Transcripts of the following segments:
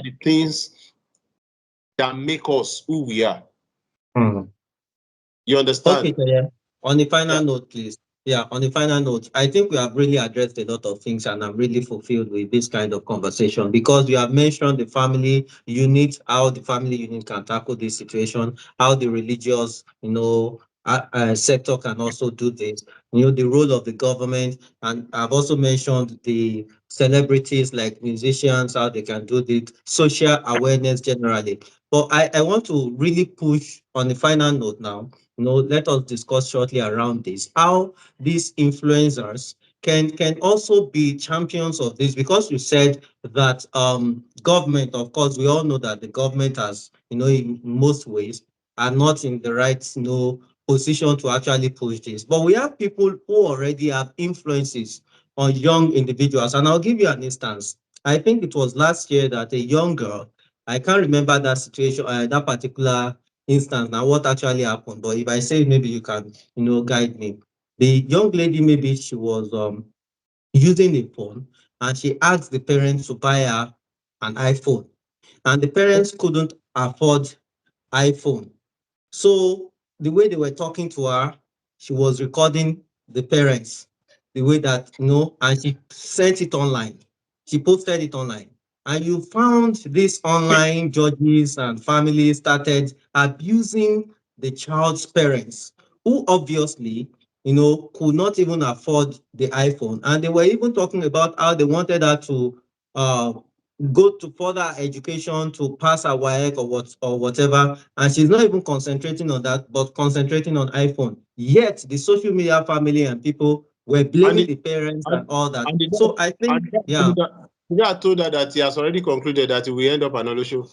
are the things that make us who we are. You Okay, understand? so yeah. On the Yeah. final note, please. Yeah, on the final note, I think we have really addressed a lot of things, and I'm really fulfilled with this kind of conversation because you have mentioned the family unit, how the family unit can tackle this situation, how the religious, sector can also do this, the role of the government, and I've also mentioned the celebrities like musicians, how they can do this, social awareness generally. But I want to really push on the final note now. Let us discuss shortly around this, how these influencers can also be champions of this, because you said that government, of course, we all know that the government has, in most ways, are not in the right, position to actually push this. But we have people who already have influences on young individuals. And I'll give you an instance. I think it was last year that a young girl, I can't remember that situation, that particular instance now, what actually happened. But if I say, maybe you can, guide me. The young lady, maybe she was using a phone, and she asked the parents to buy her an iPhone. And the parents couldn't afford iPhone. So the way they were talking to her, she was recording the parents, the way that, and she sent it online. She posted it online. And you found these online judges and families started abusing the child's parents, who obviously, could not even afford the iPhone. And they were even talking about how they wanted her to uh, go to further education to pass her WAEC or whatever, and she's not even concentrating on that, but concentrating on iPhone. Yet the social media family and people were And blaming the, the parents and and, all that. and the So I and think, the yeah. dad told her that he has already concluded that he will end up another show.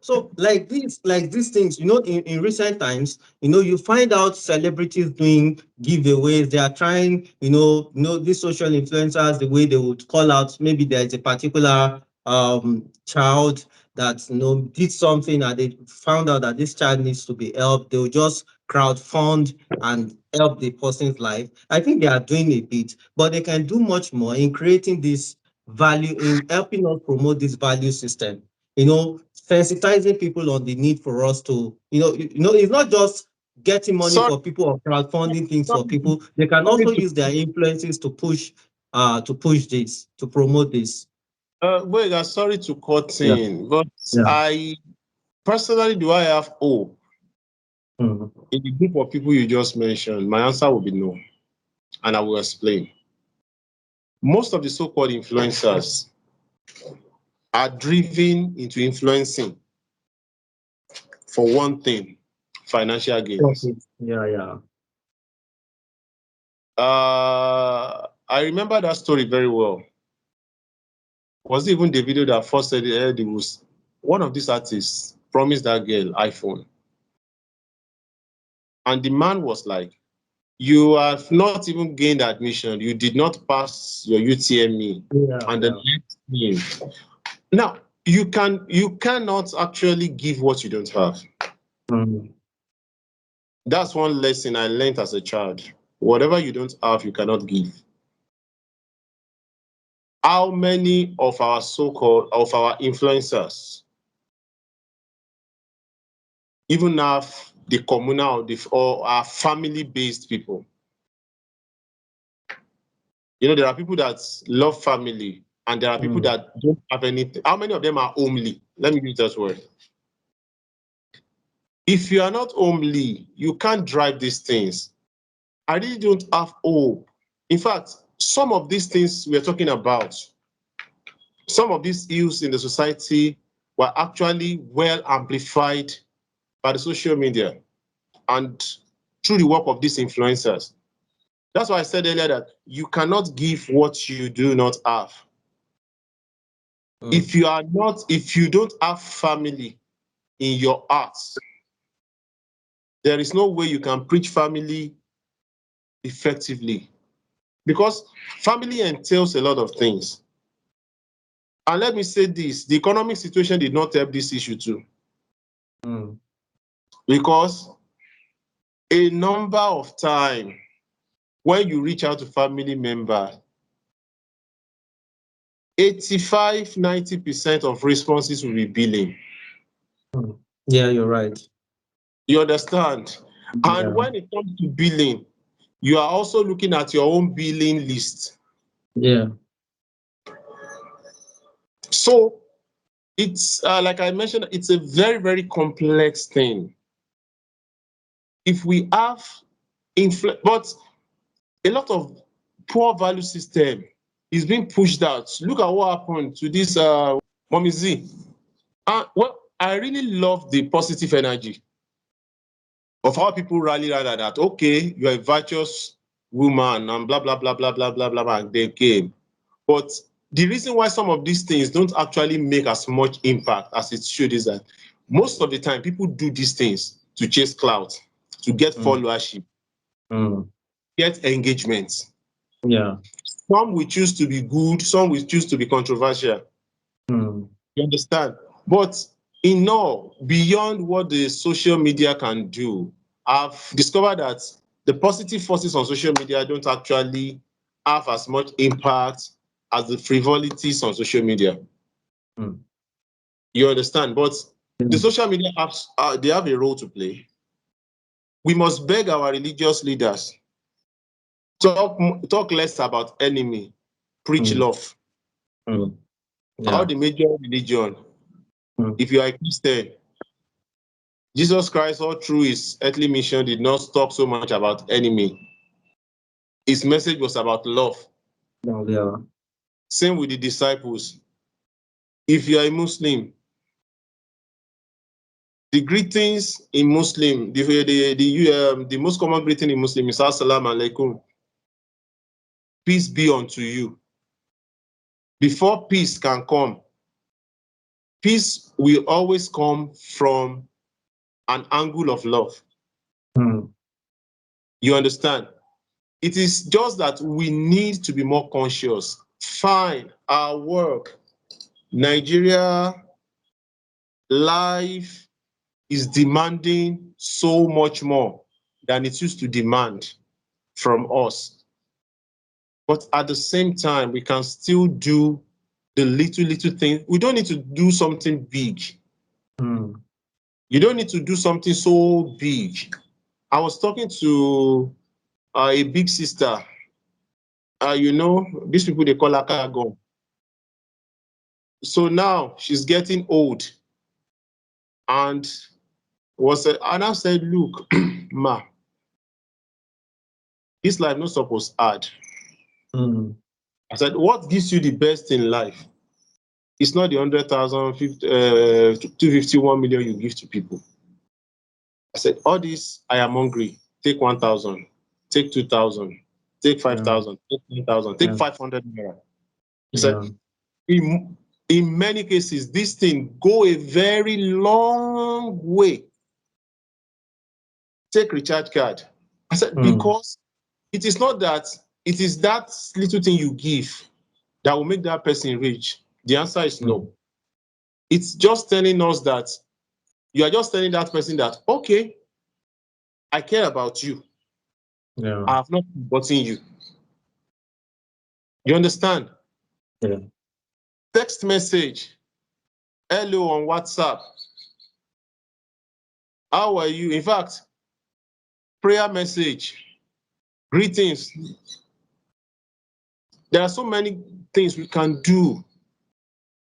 So like these things, in recent times, you find out celebrities doing giveaways. They are trying, these social influencers, the way they would call out, maybe there is a particular child that did something, and they found out that this child needs to be helped. They will just crowdfund and help the person's life. I think they are doing a bit, but they can do much more in creating this value, in helping us promote this value system, sensitizing people on the need for us to, it's not just getting money Sorry, for people or crowdfunding things for sorry, people. They can sorry also to use their influences to push this, to promote this. sorry to cut Yeah, in, but yeah. I personally, do I have hope Mhm. in the group of people you just mentioned? My answer will be no, and I will explain. Most of the so-called influencers are driven into influencing for one thing: financial gains. Profit. Yeah, yeah. I remember that story very well. Was it even the video that first said it was one of these artists promised that girl iPhone, and the man was like, "You have not even gained admission. You did not pass your UTME." Yeah, And the yeah. next thing, now you cannot actually give what you don't have. Mhm. That's one lesson I learned as a child. Whatever you don't have, you cannot give. How many of our so-called of our influencers even have the communal or are family-based people? There are people that love family, and there are people Mhm. that don't have anything. How many of them are homely? Let me use that word. If you are not homely, you can't drive these things. I really don't have hope. In fact, some of these things we're talking about, some of these ills in the society were actually well amplified by the social media and through the work of these influencers. That's why I said earlier that you cannot give what you do not have. Mhm. If you don't have family in your heart, there is no way you can preach family effectively, because family entails a lot of things. And let me say this, the economic situation did not help this issue too, Mhm. because a number of times when you reach out to family members, 85-90% of responses will be billing. Yeah, you're right. You understand? And Yeah. when it comes to billing, you are also looking at your own billing list. Yeah. So it's like I mentioned, it's a very, very complex thing. If we have but a lot of poor value system is being pushed out. Look at what happened to this Mommy Z. Well, I really love the positive energy of how people rally around that. Okay, you're a virtuous woman and blah blah blah blah blah blah blah, and they came. But the reason why some of these things don't actually make as much impact as it should is that most of the time people do these things to chase clout, to get Mm. followership, Mm. get engagement. Yeah. Some will choose to be good, some will choose to be controversial. Mm. You understand? But in all, beyond what the social media can do, I've discovered that the positive forces on social media don't actually have as much impact as the frivolities on social media. Mm. You understand? But the Yeah. social media apps, they have a role to play. We must beg our religious leaders, talk less about enemy, preach Mm. love. Mm. All Yeah. the major religion, Mm. if you are a Christian, Jesus Christ, all through his earthly mission, did not talk so much about enemy. His message was about love. Oh, yeah. Same with the disciples. If you are a Muslim, the greetings in Muslim, the most common greeting in Muslim is Assalamu alaikum. Peace be unto you. Before peace can come, peace will always come from an angle of love. Mm. You understand? It is just that we need to be more conscious. Fine, our work, Nigeria, life is demanding so much more than it used to demand from us. But at the same time, we can still do the little things. We don't need to do something big. Mm. You don't need to do something so big. I was talking to a big sister. These people, they call her cargo. So now she's getting old. And and I said, look, ma, this life not supposed hard. Mm. I said, what gives you the best in life? It's not the 100,000, 250, 1 million you give to people. I said, all this, I am hungry. Take 1,000, take 2,000, take Yeah. 5,000, take 10,000, take Yeah. 500 naira. He said, Yeah. in many cases, this thing go a very long way. Take recharge card. I said, Mm. because it is not that, it is that little thing you give that will make that person rich. The answer is Mm. no. It's just telling us that you are just telling that person that, okay, I care about you. Yeah. I have not forgotten you. You understand? Yeah. Text message, hello on WhatsApp. How are you? In fact, prayer message, greetings. There are so many things we can do.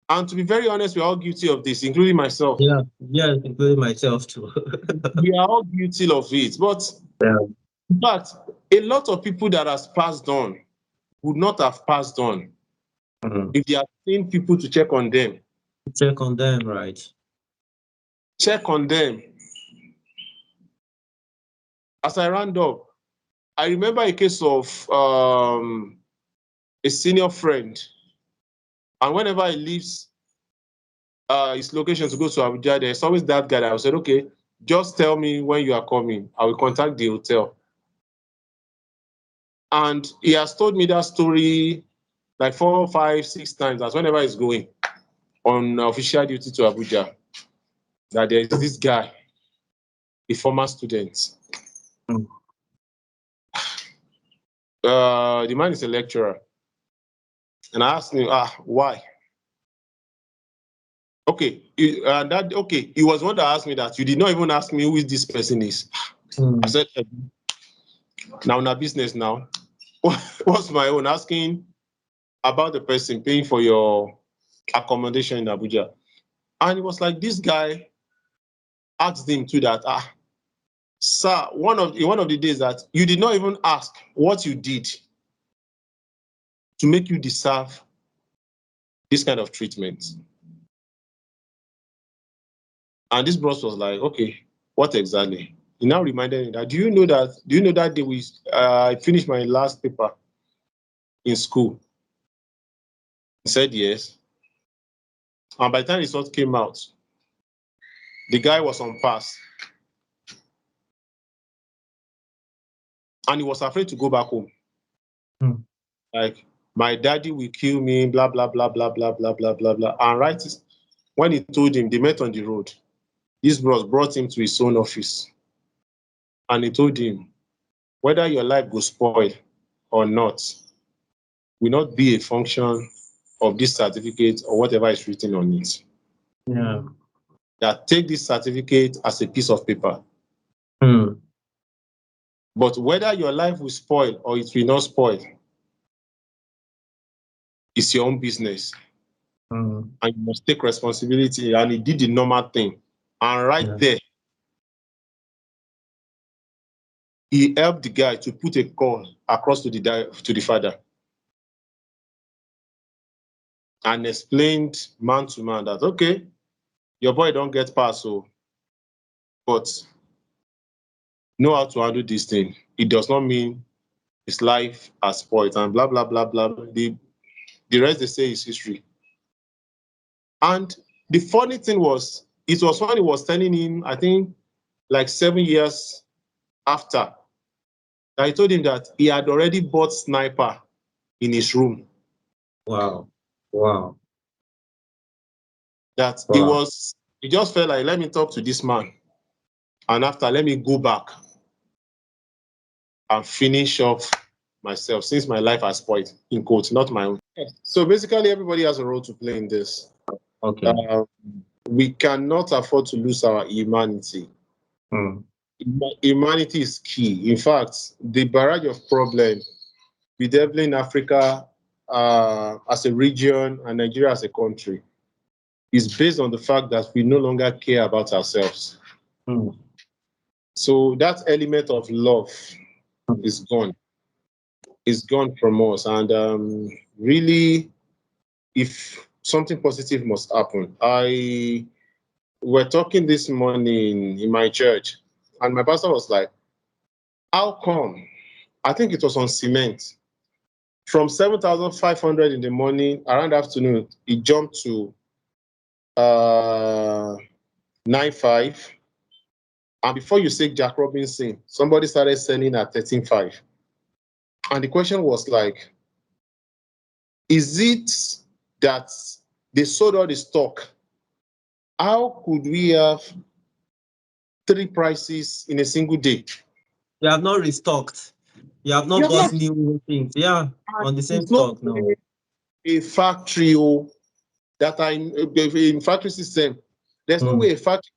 And to be very honest, we're all guilty of this, including myself. Yeah. Yeah. Including myself too. We are all guilty of it. But Yeah. in fact, a lot of people that has passed on would not have passed on Mm. if they had seen people to check on them. Check on them, right? Check on them. As I round up, I remember a case of a senior friend, and whenever he leaves his location to go to Abuja, there's always that guy that I said, okay, just tell me when you are coming. I will contact the hotel. And he has told me that story like 4, 5, 6 times. That's whenever he's going on official duty to Abuja, that there is this guy, a former student. Mm. The man is a lecturer. And I asked him, why? Okay, he was one that asked me that you did not even ask me who this person is. I said, now na business now. What's my own? Asking about the person paying for your accommodation in Abuja. And it was like this guy asked him too that, sir, one of the days that you did not even ask what you did to make you deserve this kind of treatment. And this boss was like, okay, what exactly? He now reminded me that, do you know that day I finished my last paper in school? He said yes. And by the time the result came out, the guy was on pass. And he was afraid to go back home. Mm. Like, my daddy will kill me, blah, blah, blah, blah, blah, blah, blah, blah, blah. And right when he told him, they met on the road. This bros brought him to his own office. And he told him, whether your life goes spoil or not, will not be a function of this certificate or whatever is written on it. Yeah. That take this certificate as a piece of paper. Mm. But whether your life will spoil or it will not spoil is your own business. Mm. And you must take responsibility. And he did the normal thing. And right Yeah. there, he helped the guy to put a call across to the father and explained man to man that, okay, your boy don't get pass, so, but know how to handle this thing. It does not mean his life has spoiled and blah, blah, blah, blah. The rest they say is history. And the funny thing was, it was when he was telling him, I think like 7 years after, that I told him that he had already bought sniper in his room. Wow. Wow. That Wow. he just felt like, let me talk to this man. And after, let me go back and finish off myself since my life has spoiled, in quotes, not my own. So basically, everybody has a role to play in this. Okay. Uh, we cannot afford to lose our humanity. Mm. Humanity is key. In fact, the barrage of problems bedeviling Africa as a region and Nigeria as a country is based on the fact that we no longer care about ourselves. Mm. So that element of love is gone. Is gone from us. And really, if something positive must happen, I were talking this morning in my church, and my pastor was like, how come? I think it was on cement. From 7,500 in the morning, around afternoon, it jumped to 9,500. And before you say Jack Robinson, somebody started selling at 13,500. And the question was like, is it that they sold all the stock? How could we have three prices in a single day? You have not restocked. You have You not have bought not. new things. Yeah. And On the same it's not stock. No. a factory that are in factory system. There's no Mm. way a factory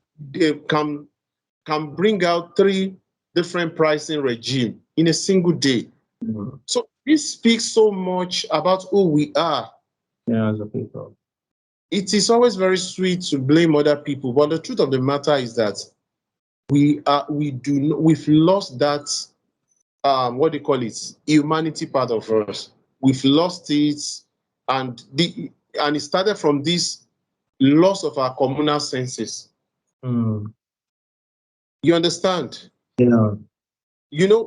can bring out three different pricing regime in a single day. Mm. So this speaks so much about who we are. Yeah, as a people. It is always very sweet to blame other people, but the truth of the matter is that we've lost that what do you call it, humanity part of us. We've lost it, and it started from this loss of our communal senses. Mm. You understand? Yeah.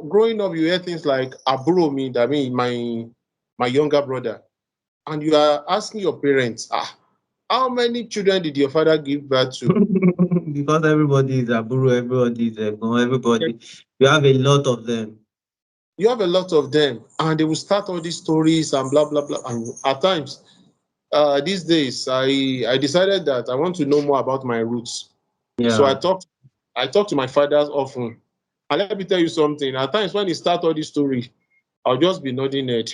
Growing up, you hear things like "aburo mi," that means my younger brother, and you are asking your parents, how many children did your father give birth to? Because everybody is a Aburu, everybody is Egbon, everybody. You have a lot of them. You have a lot of them, and they will start all these stories and blah blah blah. And at times, these days, I decided that I want to know more about my roots. So Yeah. I talk to my fathers often. And let me tell you something. At times when he start all this story, I'll just be nodding head.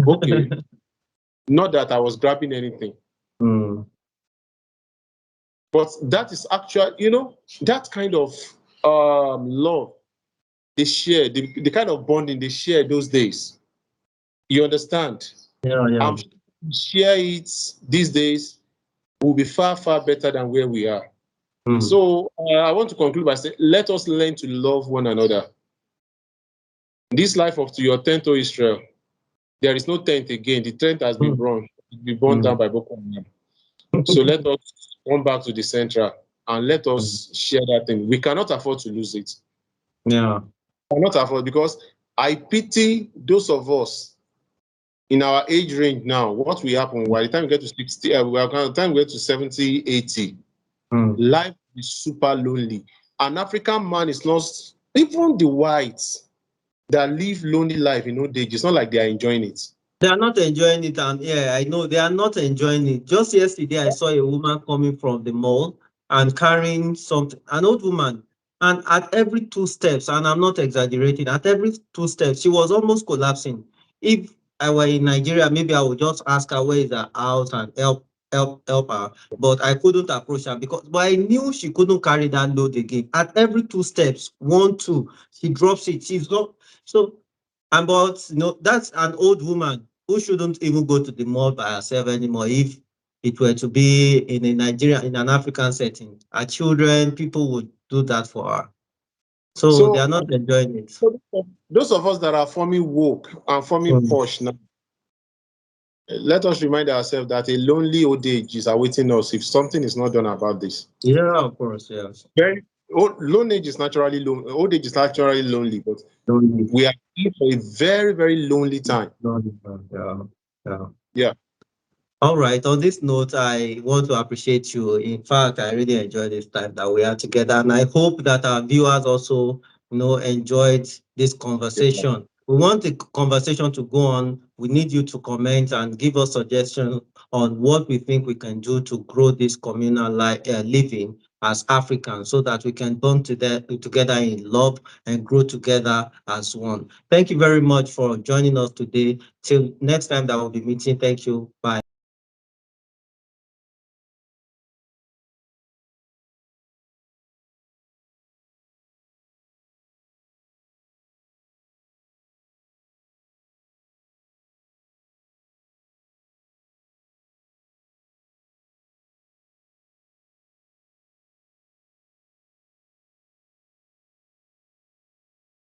Okay. Not that I was grabbing anything. Mm. But that is actually, that kind of love they share, the kind of bonding they share those days. You understand? Yeah, yeah. I'm sure if we share it these days will be far, far better than where we are. Mm. So I want to conclude by saying, let us learn to love one another. This life of to your tent, O Israel, there is no tent again. The tent has been Mm. burned. It's been burned down Mm. by Boko Haram. So let us come back to the central and let Mm. us share that thing. We cannot afford to lose it. Yeah. Cannot afford, because I pity those of us in our age range now. What will happen by the time we get to 60, by the time we get to 70, 80, Mm. life is super lonely. An African man is not, even the whites that live lonely life in old age, it's not like they are enjoying it. They are not enjoying it, and yeah, I know they are not enjoying it. Just yesterday, I saw a woman coming from the mall and carrying something, an old woman, and at every two steps, and I'm not exaggerating, at every two steps, she was almost collapsing. If I were in Nigeria, maybe I would just ask her where is her house and help her. But I couldn't approach her but I knew she couldn't carry that load again. At every two steps, one, two, she drops it. She's not so. And but that's an old woman who shouldn't even go to the mall by herself anymore if it were to be in a Nigeria, in an African setting. Her children, people would do that for her. So they are So not enjoying it. those of us that are forming woke and forming Mm. posh now, let us remind ourselves that a lonely old age is awaiting us if something is not done about this. Yeah, of course, yes. Very Lone age is naturally lonely. Old age is naturally lonely, but Lonely, we are in for a very, very lonely time. lonely, yeah, yeah. Yeah. All right. On this note, I want to appreciate you. In fact, I really enjoyed this time that we are together, and I hope that our viewers also, enjoyed this conversation. We want the conversation to go on. We need you to comment and give us suggestions on what we think we can do to grow this communal living as Africans, so that we can bond together in love and grow together as one. Thank you very much for joining us today. Till next time that we'll be meeting. Thank you. Bye.